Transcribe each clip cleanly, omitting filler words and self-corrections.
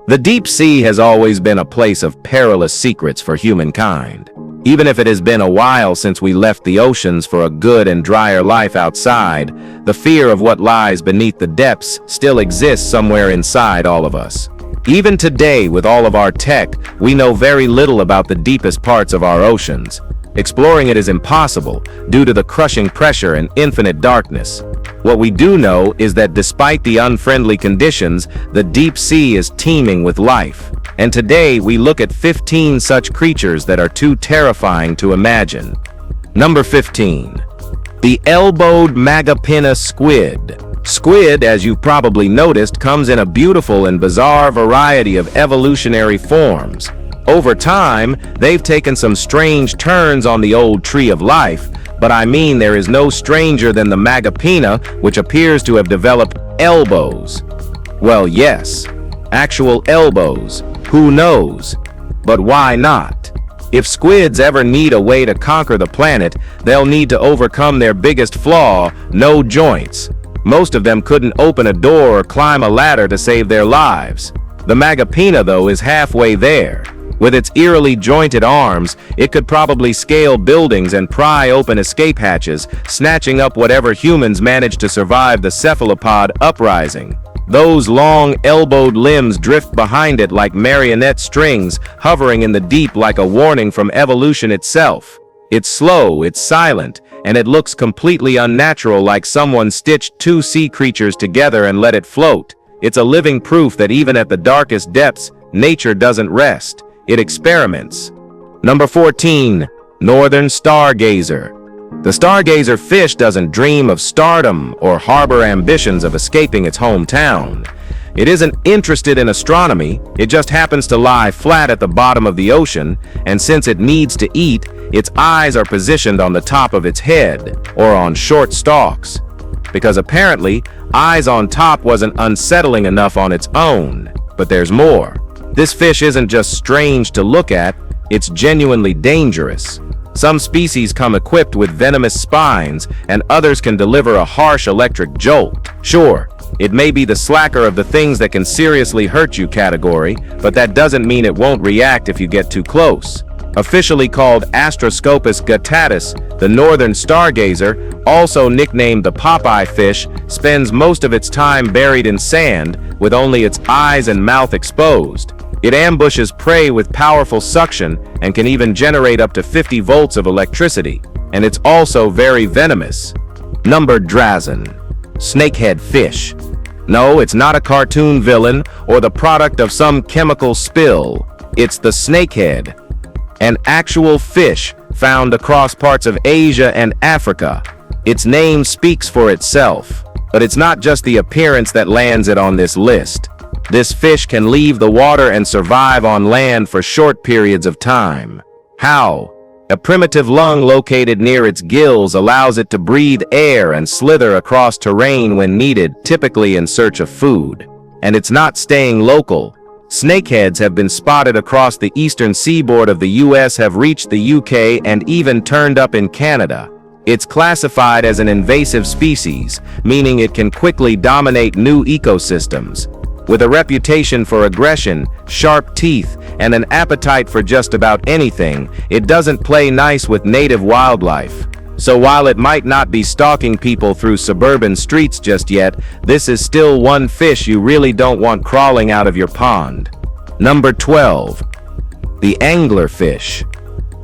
The deep sea has always been a place of perilous secrets for humankind. Even if it has been a while since we left the oceans for a good and drier life outside, the fear of what lies beneath the depths still exists somewhere inside all of us. Even today, with all of our tech, we know very little about the deepest parts of our oceans. Exploring it is impossible due to the crushing pressure and infinite darkness. What we do know is that despite the unfriendly conditions, the deep sea is teeming with life. And today we look at 15 such creatures that are too terrifying to imagine. Number 15. The elbowed magapinna squid. Squid, as you've probably noticed, comes in a beautiful and bizarre variety of evolutionary forms. Over time, they've taken some strange turns on the old tree of life, but I mean there is no stranger than the magapinna, which appears to have developed elbows. Well, yes, actual elbows. Who knows? But why not? If squids ever need a way to conquer the planet, they'll need to overcome their biggest flaw: no joints. Most of them couldn't open a door or climb a ladder to save their lives. The magapinna, though, is halfway there. With its eerily jointed arms, it could probably scale buildings and pry open escape hatches, snatching up whatever humans managed to survive the cephalopod uprising. Those long, elbowed limbs drift behind it like marionette strings, hovering in the deep like a warning from evolution itself. It's slow, it's silent, and it looks completely unnatural, like someone stitched two sea creatures together and let it float. It's a living proof that even at the darkest depths, nature doesn't rest. It experiments. Number 14. Northern stargazer. The stargazer fish doesn't dream of stardom or harbor ambitions of escaping its hometown. It isn't interested in astronomy, it just happens to lie flat at the bottom of the ocean, and since it needs to eat, its eyes are positioned on the top of its head, or on short stalks. Because apparently, eyes on top wasn't unsettling enough on its own. But there's more. This fish isn't just strange to look at, it's genuinely dangerous. Some species come equipped with venomous spines, and others can deliver a harsh electric jolt. Sure, it may be the slacker of the things that can seriously hurt you category, but that doesn't mean it won't react if you get too close. Officially called Astroscopus guttatus, the northern stargazer, also nicknamed the Popeye fish, spends most of its time buried in sand, with only its eyes and mouth exposed. It ambushes prey with powerful suction and can even generate up to 50 volts of electricity, and it's also very venomous. Number drazen. Snakehead fish. No, it's not a cartoon villain or the product of some chemical spill. It's the snakehead, an actual fish found across parts of Asia and Africa. Its name speaks for itself, but it's not just the appearance that lands it on this list. This fish can leave the water and survive on land for short periods of time. How? A primitive lung located near its gills allows it to breathe air and slither across terrain when needed, typically in search of food. And it's not staying local. Snakeheads have been spotted across the eastern seaboard of the US, have reached the UK, and even turned up in Canada. It's classified as an invasive species, meaning it can quickly dominate new ecosystems. With a reputation for aggression, sharp teeth, and an appetite for just about anything, it doesn't play nice with native wildlife. So while it might not be stalking people through suburban streets just yet, this is still one fish you really don't want crawling out of your pond. Number 12. The anglerfish.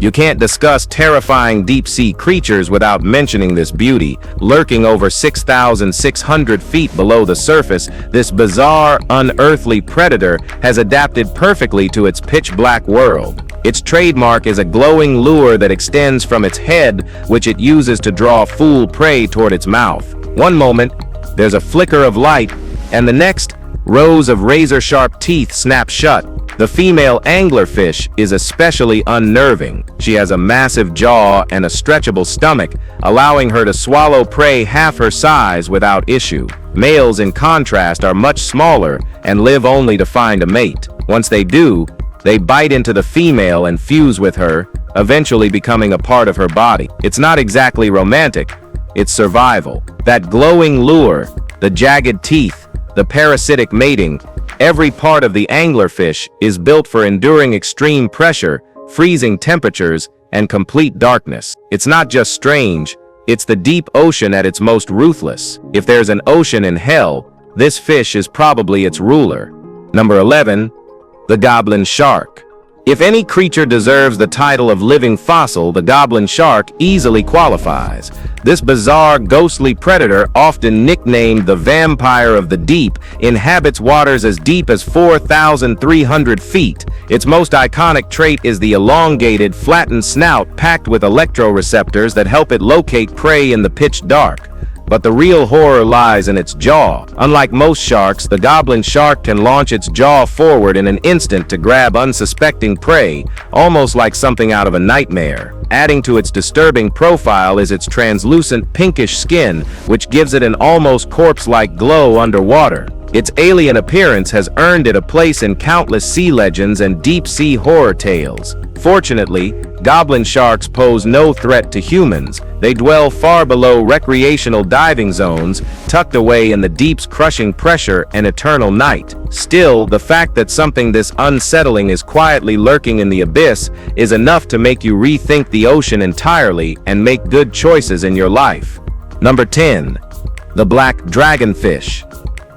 You can't discuss terrifying deep-sea creatures without mentioning this beauty. Lurking over 6,600 feet below the surface, this bizarre, unearthly predator has adapted perfectly to its pitch-black world. Its trademark is a glowing lure that extends from its head, which it uses to draw fool prey toward its mouth. One moment, there's a flicker of light, and the next, rows of razor-sharp teeth snap shut. The female anglerfish is especially unnerving. She has a massive jaw and a stretchable stomach, allowing her to swallow prey half her size without issue. Males, in contrast, are much smaller and live only to find a mate. Once they do, they bite into the female and fuse with her, eventually becoming a part of her body. It's not exactly romantic, it's survival. That glowing lure, the jagged teeth, the parasitic mating, Every part of the anglerfish is built for enduring extreme pressure, freezing temperatures, and complete darkness. It's not just strange, it's the deep ocean at its most ruthless. If there's an ocean in hell, this fish is probably its ruler. Number 11. The goblin shark. If any creature deserves the title of living fossil, the goblin shark easily qualifies. This bizarre, ghostly predator, often nicknamed the vampire of the deep, inhabits waters as deep as 4,300 feet. Its most iconic trait is the elongated, flattened snout packed with electroreceptors that help it locate prey in the pitch dark. But the real horror lies in its jaw. Unlike most sharks, the goblin shark can launch its jaw forward in an instant to grab unsuspecting prey, almost like something out of a nightmare. Adding to its disturbing profile is its translucent pinkish skin, which gives it an almost corpse-like glow underwater. Its alien appearance has earned it a place in countless sea legends and deep-sea horror tales. Fortunately, goblin sharks pose no threat to humans. They dwell far below recreational diving zones, tucked away in the deep's crushing pressure and eternal night. Still, the fact that something this unsettling is quietly lurking in the abyss is enough to make you rethink the ocean entirely and make good choices in your life. Number 10. The black dragonfish.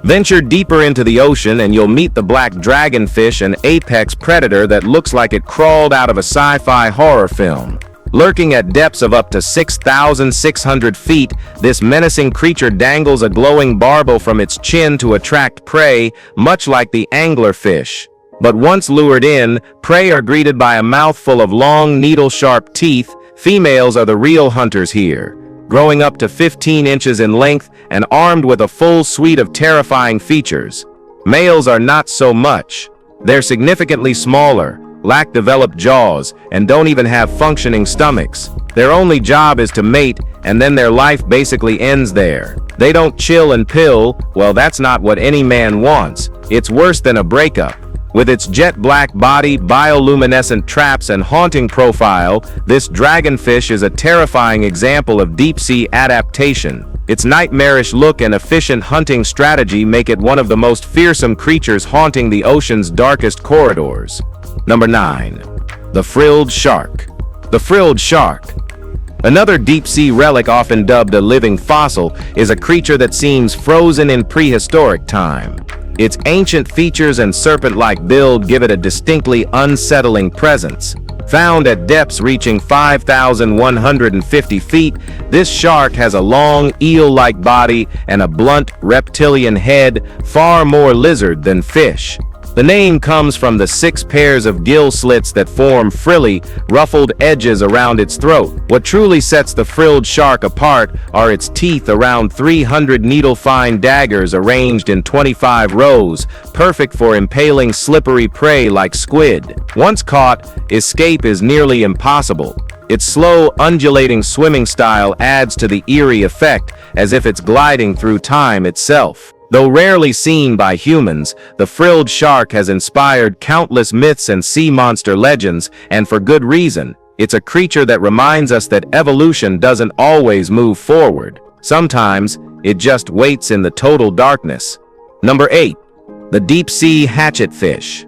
Venture deeper into the ocean and you'll meet the black dragonfish, an apex predator that looks like it crawled out of a sci-fi horror film. Lurking at depths of up to 6,600 feet, this menacing creature dangles a glowing barbel from its chin to attract prey, much like the anglerfish. But once lured in, prey are greeted by a mouthful of long, needle-sharp teeth. Females are the real hunters here, growing up to 15 inches in length and armed with a full suite of terrifying features. Males are not so much. They're significantly smaller, lack developed jaws, and don't even have functioning stomachs. Their only job is to mate, and then their life basically ends there. They don't chill and pill. Well, that's not what any man wants. It's worse than a breakup. With its jet black body, bioluminescent traps, and haunting profile, this dragonfish is a terrifying example of deep-sea adaptation. Its nightmarish look and efficient hunting strategy make it one of the most fearsome creatures haunting the ocean's darkest corridors. Number 9. The frilled shark. The frilled shark. Another deep-sea relic, often dubbed a living fossil, is a creature that seems frozen in prehistoric time. Its ancient features and serpent-like build give it a distinctly unsettling presence. Found at depths reaching 5,150 feet, this shark has a long, eel-like body and a blunt, reptilian head, far more lizard than fish. The name comes from the 6 pairs of gill slits that form frilly, ruffled edges around its throat. What truly sets the frilled shark apart are its teeth, around 300 needle-fine daggers arranged in 25 rows, perfect for impaling slippery prey like squid. Once caught, escape is nearly impossible. Its slow, undulating swimming style adds to the eerie effect, as if it's gliding through time itself. Though rarely seen by humans, the frilled shark has inspired countless myths and sea monster legends, and for good reason. It's a creature that reminds us that evolution doesn't always move forward. Sometimes, it just waits in the total darkness. Number 8. The deep-sea hatchetfish.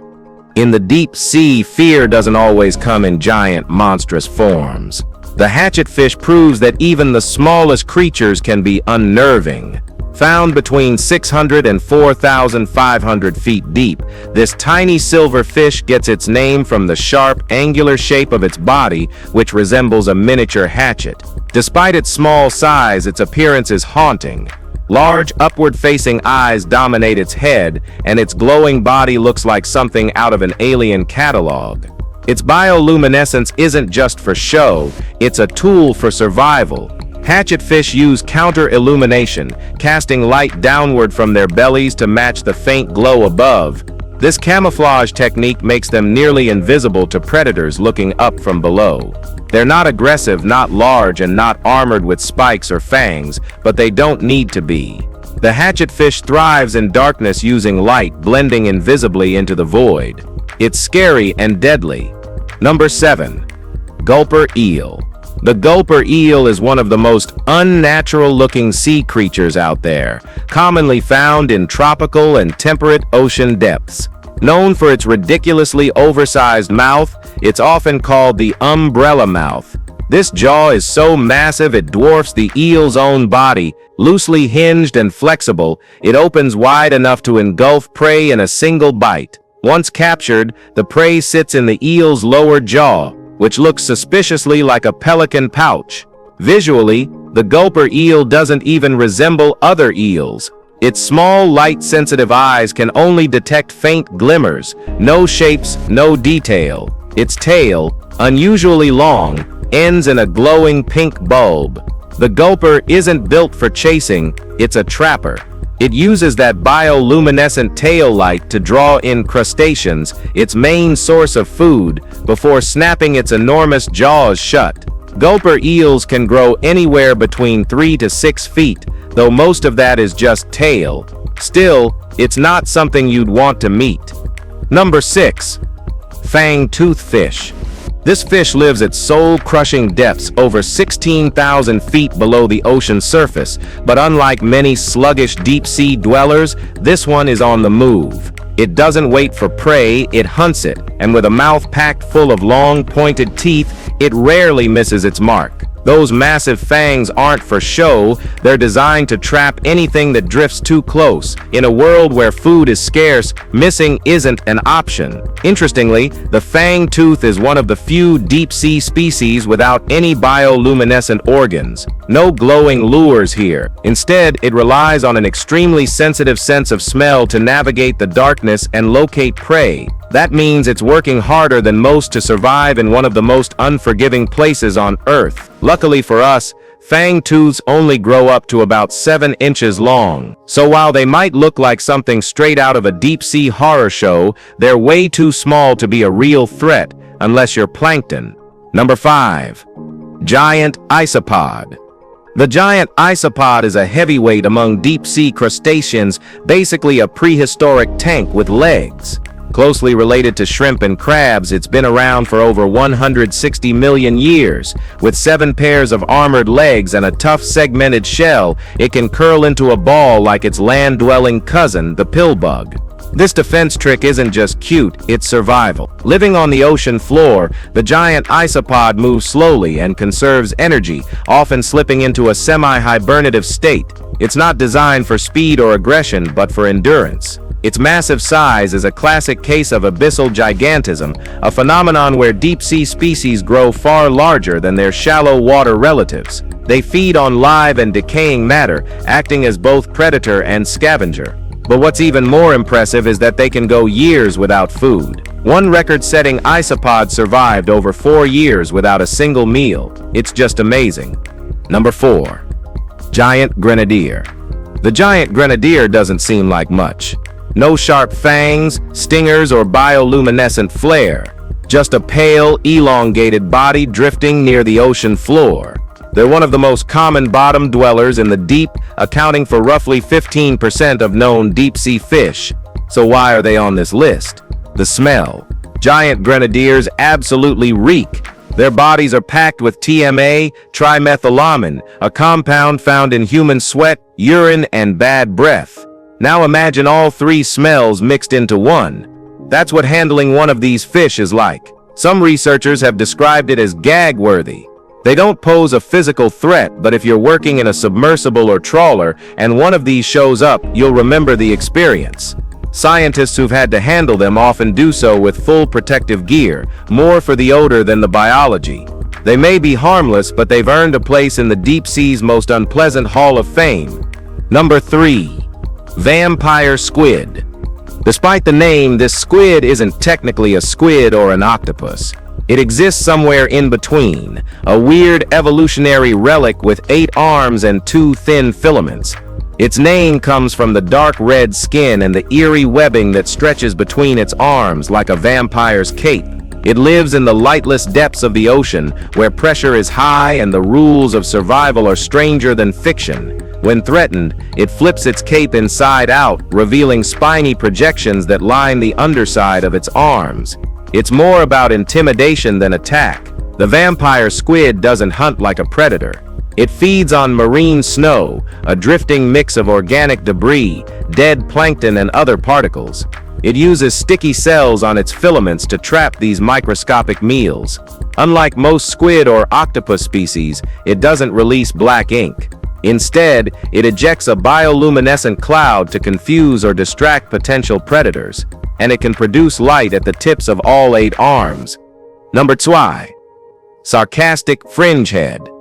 In the deep sea, fear doesn't always come in giant, monstrous forms. The hatchetfish proves that even the smallest creatures can be unnerving. Found between 600 and 4,500 feet deep, this tiny silver fish gets its name from the sharp, angular shape of its body, which resembles a miniature hatchet. Despite its small size, its appearance is haunting. Large, upward-facing eyes dominate its head, and its glowing body looks like something out of an alien catalog. Its bioluminescence isn't just for show, it's a tool for survival. Hatchetfish use counter-illumination, casting light downward from their bellies to match the faint glow above. This camouflage technique makes them nearly invisible to predators looking up from below. They're not aggressive, not large, and not armored with spikes or fangs, but they don't need to be. The hatchetfish thrives in darkness using light, blending invisibly into the void. It's scary and deadly. Number 7. Gulper eel. The gulper eel is one of the most unnatural-looking sea creatures out there, commonly found in tropical and temperate ocean depths. Known for its ridiculously oversized mouth, it's often called the umbrella mouth. This jaw is so massive it dwarfs the eel's own body. Loosely hinged and flexible, it opens wide enough to engulf prey in a single bite. Once captured, the prey sits in the eel's lower jaw, which looks suspiciously like a pelican pouch. Visually, the gulper eel doesn't even resemble other eels. Its small, light-sensitive eyes can only detect faint glimmers, no shapes, no detail. Its tail, unusually long, ends in a glowing pink bulb. The gulper isn't built for chasing, it's a trapper. It uses that bioluminescent tail light to draw in crustaceans, its main source of food, before snapping its enormous jaws shut. Gulper eels can grow anywhere between 3 to 6 feet, though most of that is just tail. Still, it's not something you'd want to meet. Number 6. Fang-tooth fish. This fish lives at soul-crushing depths over 16,000 feet below the ocean surface, but unlike many sluggish deep-sea dwellers, this one is on the move. It doesn't wait for prey, it hunts it, and with a mouth packed full of long, pointed teeth, it rarely misses its mark. Those massive fangs aren't for show, they're designed to trap anything that drifts too close. In a world where food is scarce, missing isn't an option. Interestingly, the fang tooth is one of the few deep-sea species without any bioluminescent organs. No glowing lures here. Instead, it relies on an extremely sensitive sense of smell to navigate the darkness and locate prey. That means it's working harder than most to survive in one of the most unforgiving places on Earth. Luckily for us, fang-tooths only grow up to about 7 inches long. So while they might look like something straight out of a deep-sea horror show, they're way too small to be a real threat, unless you're plankton. Number 5. Giant isopod. The giant isopod is a heavyweight among deep-sea crustaceans, basically a prehistoric tank with legs. Closely related to shrimp and crabs, it's been around for over 160 million years. With 7 pairs of armored legs and a tough segmented shell, it can curl into a ball like its land-dwelling cousin, the pillbug. This defense trick isn't just cute, it's survival. Living on the ocean floor, the giant isopod moves slowly and conserves energy, often slipping into a semi-hibernative state. It's not designed for speed or aggression, but for endurance. Its massive size is a classic case of abyssal gigantism, a phenomenon where deep-sea species grow far larger than their shallow water relatives. They feed on live and decaying matter, acting as both predator and scavenger. But what's even more impressive is that they can go years without food. One record-setting isopod survived over 4 years without a single meal. It's just amazing. Number 4. Giant grenadier. The giant grenadier doesn't seem like much. No sharp fangs, stingers, or bioluminescent flare. Just a pale, elongated body drifting near the ocean floor. They're one of the most common bottom dwellers in the deep, accounting for roughly 15% of known deep-sea fish. So why are they on this list? The smell. Giant grenadiers absolutely reek. Their bodies are packed with TMA, trimethylamine, a compound found in human sweat, urine, and bad breath. Now imagine all 3 smells mixed into one. That's what handling one of these fish is like. Some researchers have described it as gag-worthy. They don't pose a physical threat, but if you're working in a submersible or trawler and one of these shows up, you'll remember the experience. Scientists who've had to handle them often do so with full protective gear, more for the odor than the biology. They may be harmless, but they've earned a place in the deep sea's most unpleasant hall of fame. Number 3. Vampire squid. Despite the name, this squid isn't technically a squid or an octopus. It exists somewhere in between, a weird evolutionary relic with 8 arms and 2 thin filaments. Its name comes from the dark red skin and the eerie webbing that stretches between its arms like a vampire's cape. It lives in the lightless depths of the ocean, where pressure is high and the rules of survival are stranger than fiction. When threatened, it flips its cape inside out, revealing spiny projections that line the underside of its arms. It's more about intimidation than attack. The vampire squid doesn't hunt like a predator. It feeds on marine snow, a drifting mix of organic debris, dead plankton and other particles. It uses sticky cells on its filaments to trap these microscopic meals. Unlike most squid or octopus species, it doesn't release black ink. Instead, it ejects a bioluminescent cloud to confuse or distract potential predators, and it can produce light at the tips of all 8 arms. Number 2. Sarcastic fringehead.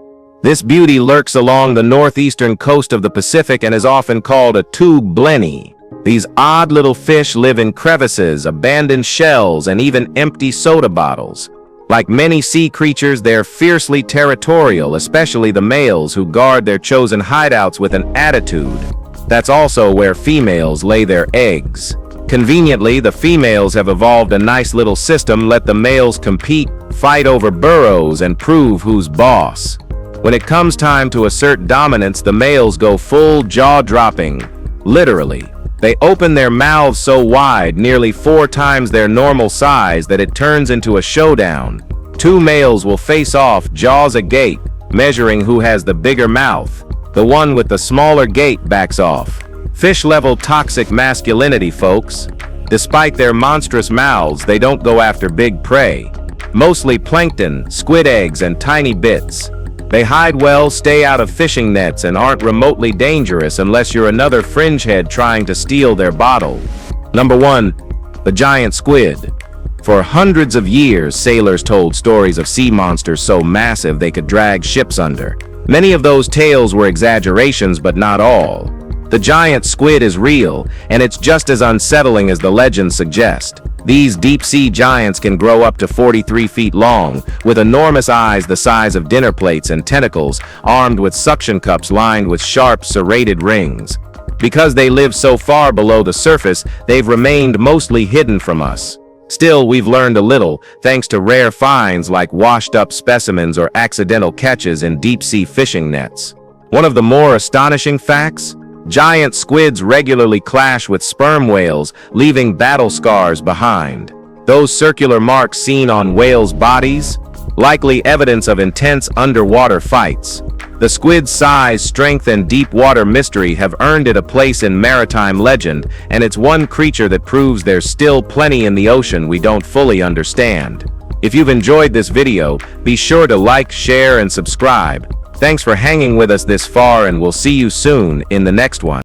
This beauty lurks along the northeastern coast of the Pacific and is often called a tube blenny. These odd little fish live in crevices, abandoned shells, and even empty soda bottles. Like many sea creatures, they're fiercely territorial, especially the males who guard their chosen hideouts with an attitude. That's also where females lay their eggs. Conveniently, the females have evolved a nice little system, let the males compete, fight over burrows, and prove who's boss. When it comes time to assert dominance, the males go full jaw-dropping, literally. They open their mouths so wide, nearly 4 times their normal size, that it turns into a showdown. 2 males will face off, jaws agape, measuring who has the bigger mouth. The one with the smaller gape backs off. Fish-level toxic masculinity, folks. Despite their monstrous mouths, they don't go after big prey. Mostly plankton, squid eggs, and tiny bits. They hide well, stay out of fishing nets, and aren't remotely dangerous unless you're another fringehead trying to steal their bottle. Number 1. The giant squid. For hundreds of years, sailors told stories of sea monsters so massive they could drag ships under. Many of those tales were exaggerations, but not all. The giant squid is real, and it's just as unsettling as the legends suggest. These deep-sea giants can grow up to 43 feet long, with enormous eyes the size of dinner plates and tentacles, armed with suction cups lined with sharp, serrated rings. Because they live so far below the surface, they've remained mostly hidden from us. Still, we've learned a little, thanks to rare finds like washed-up specimens or accidental catches in deep-sea fishing nets. One of the more astonishing facts? Giant squids regularly clash with sperm whales, leaving battle scars behind. Those circular marks seen on whales' bodies? Likely evidence of intense underwater fights. The squid's size, strength, and deep water mystery have earned it a place in maritime legend, and it's one creature that proves there's still plenty in the ocean we don't fully understand. If you've enjoyed this video, be sure to like, share, and subscribe. Thanks for hanging with us this far, and we'll see you soon in the next one.